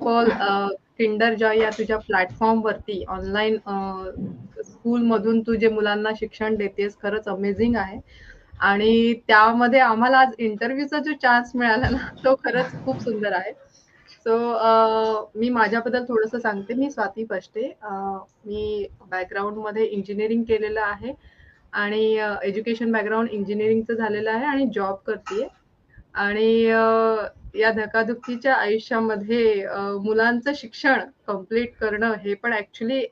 Of all Kinder Joy या तुझ्या प्लॅटफॉर्मवरती ऑनलाईन स्कूलमधून तू जे मुलांना शिक्षण देतेस खरंच अमेझिंग आहे. आणि त्यामध्ये आम्हाला आज इंटरव्ह्यूचा जो चान्स मिळाला ना तो खरंच खूप सुंदर आहे. सो मी माझ्याबद्दल थोडंसं सांगते. मी स्वाती पष्टे. मी बॅकग्राऊंडमध्ये इंजिनिअरिंग केलेलं आहे आणि एज्युकेशन बॅकग्राऊंड इंजिनिअरिंगचं झालेलं आहे आणि जॉब करते. आणि या धकाधकीच्या आयुष्यामध्ये मुलांचं शिक्षण कंप्लीट करणं हे पण ऍक्च्युली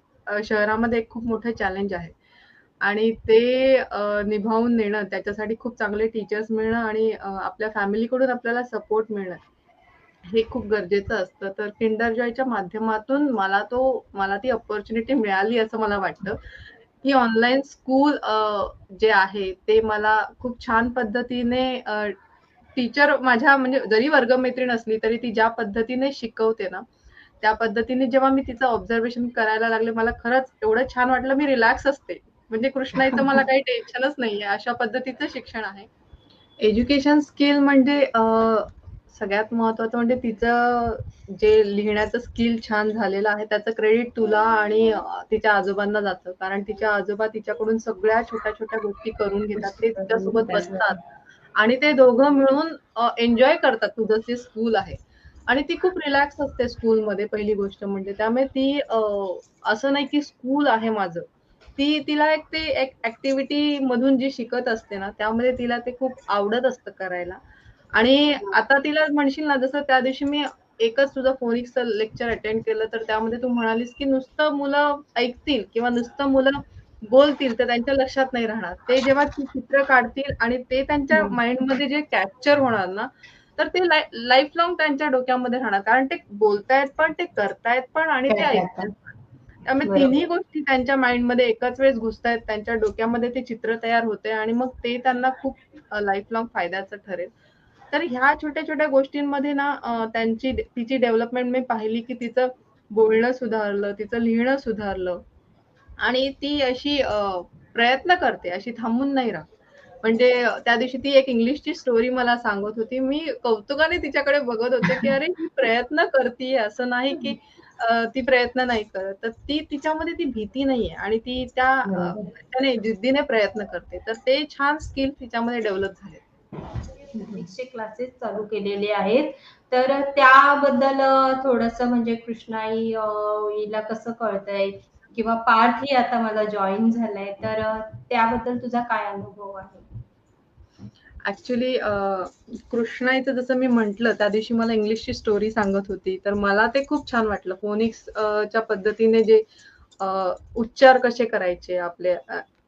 शहरामध्ये एक खूप मोठं चॅलेंज आहे. आणि ते निभावून नेणं, त्याच्यासाठी खूप चांगले टीचर्स मिळणं आणि आपल्या फॅमिलीकडून आपल्याला सपोर्ट मिळणं हे खूप गरजेचं असतं. तर किंडर जॉयच्या माध्यमातून मला ती अपॉर्च्युनिटी मिळाली असं मला वाटतं, की ऑनलाईन स्कूल जे आहे ते मला खूप छान पद्धतीने टीचर माझ्या म्हणजे जरी वर्गमैत्रीण असली तरी ती ज्या पद्धतीने शिकवते ना, त्या पद्धतीने जेव्हा मी तिचं ऑब्झर्वेशन करायला लागले, मला खरंच एवढं छान वाटलं, मी रिलॅक्स असते. म्हणजे कृष्णाईचं मला काही टेन्शनच नाहीये, अशा पद्धतीचं शिक्षण आहे. एज्युकेशन स्किल म्हणजे सगळ्यात महत्वाचं म्हणजे तिचं जे लिहिण्याचं स्किल छान झालेलं आहे त्याचं क्रेडिट तुला आणि तिच्या आजोबांना जातं. कारण तिचे आजोबा तिच्याकडून सगळ्या छोट्या-छोट्या गोष्टी करून घेतात. गोष्टी ते करून तिच्यासोबत घेतात. बसतात आणि ते दोघं मिळून एन्जॉय करतात तुझं जे स्कूल आहे. आणि ती खूप रिलॅक्स असते स्कूलमध्ये पहिली गोष्ट म्हणजे. त्यामुळे ती असं नाही की स्कूल आहे माझं. तिला एक ऍक्टिव्हिटी मधून जी शिकत असते ना, त्यामध्ये तिला ते खूप आवडत असतं करायला. आणि आता तिला म्हणशील ना, जसं त्या दिवशी मी एकच तुझं फोनिक्सचं लेक्चर अटेंड केलं, तर त्यामध्ये तू म्हणालीस की नुसतं मुलं ऐकतील किंवा नुसतं मुलं बोलतील तर त्यांच्या लक्षात नाही राहणार. ते जेव्हा ती चित्र काढतील आणि ते त्यांच्या हम्म. माइंडमध्ये जे कॅप्चर होणार ना, तर ते लाईफ लाँग त्यांच्या डोक्यामध्ये राहणार. कारण ते बोलतायत पण, ते करतायत पण आणि ते करतात ऐकतायत पण. पण. त्यामुळे तिन्ही बरोबर. गोष्टी त्यांच्या माइंडमध्ये एकाच वेळेस घुसतायत. त्यांच्या डोक्यामध्ये ते चित्र तयार होते आणि मग ते त्यांना खूप लाईफ लाँग फायद्याचं ठरेल. तर ह्या छोट्या-छोट्या गोष्टींमध्ये ना तिची डेव्हलपमेंट मी पाहिली, की तिचं बोलणं सुधारलं, तिचं लिहिणं सुधारलं आणि ती अशी प्रयत्न करते, अशी थांबून नाही राहत. म्हणजे त्या दिवशी ती एक इंग्लिशची स्टोरी मला सांगत होती. मी कौतुकाने तिच्याकडे बघत होते, की अरे ही प्रयत्न करतीये, असं नाही की ती प्रयत्न नाही करत. तर तिच्यामध्ये ती भीती नाहीये आणि ती बरोबर. त्याने जिद्दीने प्रयत्न करते. तर ते छान स्किल तिच्यामध्ये डेव्हलप झाले. फिजिक्सचे क्लासेस चालू केलेले आहेत. तर त्याबद्दल थोडंसं म्हणजे कृष्णाई हिला कसं कळतंय किंवा पार्थ ही आता मला जॉईन झालाय, तर त्याबद्दल तुझा काय अनुभव आहे? ऍक्च्युली कृष्णाईचं जसं मी म्हंटल त्या दिवशी मला इंग्लिशची स्टोरी सांगत होती, तर मला ते खूप छान वाटलं. फोनिक्स च्या पद्धतीने जे उच्चार कसे करायचे आपले,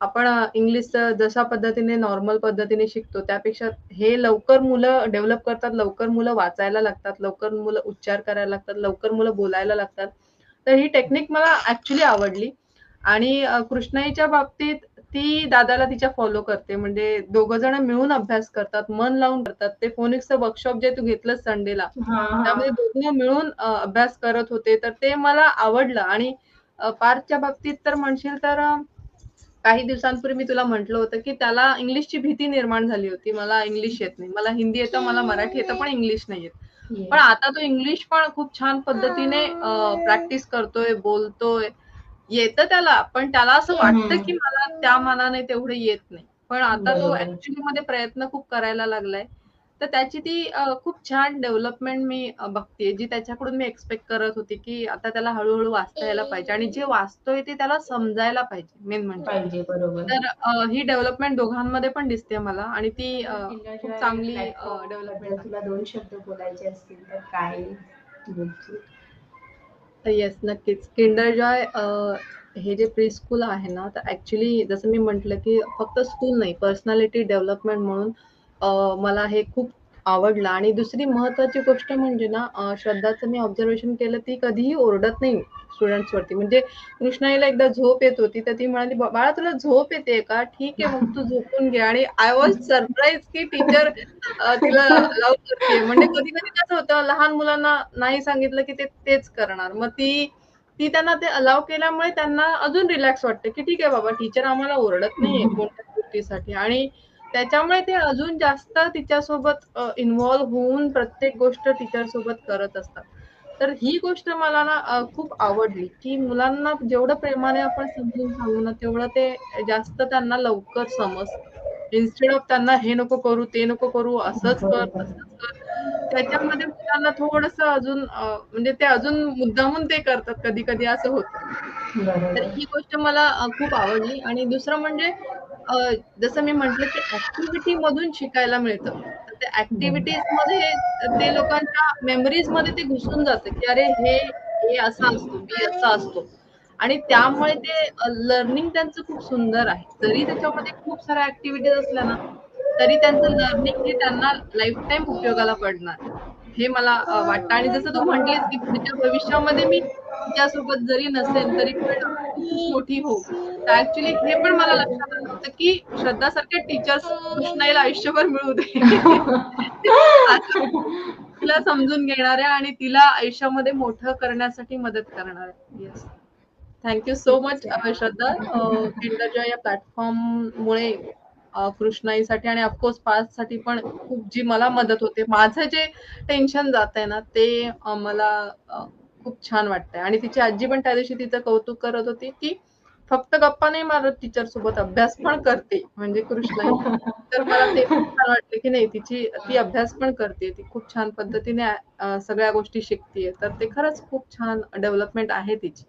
आपण इंग्लिशचं जशा पद्धतीने नॉर्मल पद्धतीने शिकतो त्यापेक्षा हे लवकर मुलं डेव्हलप करतात, लवकर मुलं वाचायला लागतात, लवकर मुलं उच्चार करायला लागतात, लवकर मुलं बोलायला लागतात. तर ही टेक्निक मला ऍक्च्युली आवडली. आणि कृष्णाईच्या बाबतीत ती दादाला तिच्या फॉलो करते. म्हणजे दोघं जण मिळून अभ्यास करतात, मन लावून करतात. ते फोनिक्सचं वर्कशॉप जे तू घेतलंस संडेला, हा हा. त्यामध्ये दोघं मिळून अभ्यास करत होते. तर ते मला आवडलं. आणि पार्थच्या बाबतीत तर म्हणशील तर काही दिवसांपूर्वी मी तुला म्हटलं होतं, की त्याला इंग्लिशची भीती निर्माण झाली होती. मला इंग्लिश येत नाही. मला हिंदी येतं, मला मराठी येतं, पण इंग्लिश नाही येत. पण येस. आता तो इंग्लिश पण खूप छान पद्धतीने प्रॅक्टिस करतोय, बोलतोय. येतं त्याला, पण त्याला असं वाटतं, की मला त्या मानाने तेवढं येत नाही. पण आता तो बरोबर. ऍक्च्युली मध्ये प्रयत्न खूप करायला लागलाय. तर त्याची ती खूप छान डेव्हलपमेंट मी बघतेय, जी त्याच्याकडून मी एक्सपेक्ट करत होती, की आता त्याला हळू-हळू वाचता यायला पाहिजे आणि जे वाचतोय ते त्याला समजायला पाहिजे, मेन म्हणजे. पाहिजे. बरोबर. तर ही डेव्हलपमेंट दोघांमध्ये पण दिसते मला आणि ती तर किंडर खूप जॉय चांगली प्लॅटफॉर्म डेव्हलपमेंट बद्दल आहे. तुला 2 शब्द बोलायचे असतील तर काय बोलशील? येस, नक्कीच. किंडर जॉय हे जे प्री स्कूल आहे ना, तर ॲक्चुअली जसं मी म्हटलं, की फक्त स्कूल नाही, पर्सनॅलिटी डेव्हलपमेंट म्हणून मला हे खूप आवडलं. आणि दुसरी महत्त्वाची गोष्ट म्हणजे ना, श्रद्धाचं मी ऑब्झर्वेशन केलं, ती कधीही ओरडत नाही स्टुडंट्सवरती. म्हणजे कृष्णाईला एकदा झोप येत होती, तर ती म्हणाली, "बाळा तुला झोप येते का? ठीक आहे, मग तू झोपून घे." आणि आय वॉज सरप्राईज की टीचर तिला अलाऊ करते. म्हणजे कधी-कधी कसं होतं, लहान मुलांना नाही सांगितलं की ते तेच करणार. मग ती ती त्यांना ते अलाऊ केल्यामुळे त्यांना अजून रिलॅक्स वाटतं, की ठीक आहे बाबा टीचर आम्हाला ओरडत नाहीये कोणत्याच गोष्टीसाठी. आणि त्याच्यामुळे ते अजून जास्त तिच्यासोबत इन्व्हॉल्व होऊन प्रत्येक गोष्ट टीचर सोबत करत असतात. तर ही गोष्ट मला ना खूप आवडली, की मुलांना जेवढं प्रेमाने आपण समजून सांगू ना, तेवढं ते जास्त त्यांना लवकर समजतं. इन्स्टेड ऑफ त्यांना हे नको करू, ते नको करू, असंच कर, बरोबर. तसंच कर. त्याच्यामध्ये मुलांना थोडंसं अजून म्हणजे ते अजून मुद्दामून ते करतात कधी-कधी असं होतं. तर बरोबर. ही गोष्ट मला खूप आवडली आणि दुसरं म्हणजे अ, जसं मी म्हटलं, की ॲक्टिव्हिटीमधून शिकायला मिळतं. तर त्या बरोबर. ॲक्टिव्हिटीजमध्ये ते लोकांच्या मेमरीजमध्ये ते घुसून जातं, की अरे हे असा असतो, बी असा असतो. आणि त्यामुळे ते लर्निंग त्यांचं खूप सुंदर आहे. जरी त्याच्यामध्ये खूप साऱ्या ॲक्टिव्हिटीज असल्या ना, तरी त्यांचं लर्निंग हे त्यांना लाईफटाईम उपयोगाला पडणार. हे मला वाटतं आणि जसं तू म्हटलीस, की पुढच्या भविष्यामध्ये मी तिच्यासोबत जरी नसेन, तरी पण खूप मोठी होऊ. तर ॲक्चुअली हे पण मला लक्षात आलं होतं, की श्रद्धासारख्या टीचर्स कृष्णाईला आयुष्यभर मिळू दे. असं तिला समजून घेणाऱ्या आणि तिला आयुष्यामध्ये मोठं करण्यासाठी मदत करणाऱ्या. येस. थँक यू सो खूप मच छान. श्रद्धा. किंडर या प्लॅटफॉर्ममुळे कृष्णाईसाठी आणि ऑफकोर्स पार्थसाठी पण खूप जी मला मदत होते. माझं जे टेन्शन जातंय ना, ते मला अ, खूप छान वाटतंय आणि तिची आजी पण त्या दिवशी तिचं कौतुक करत होती, की फक्त गप्पा नाही मारत टीचरसोबत, अभ्यास पण करते म्हणजे कृष्णाई. तर मला ते खूप छान वाटलं, की नाही ती अभ्यास पण करते. ती खूप छान पद्धतीने सगळ्या गोष्टी शिकतीये. तर ते खरंच खूप छान डेव्हलपमेंट आहे तिची.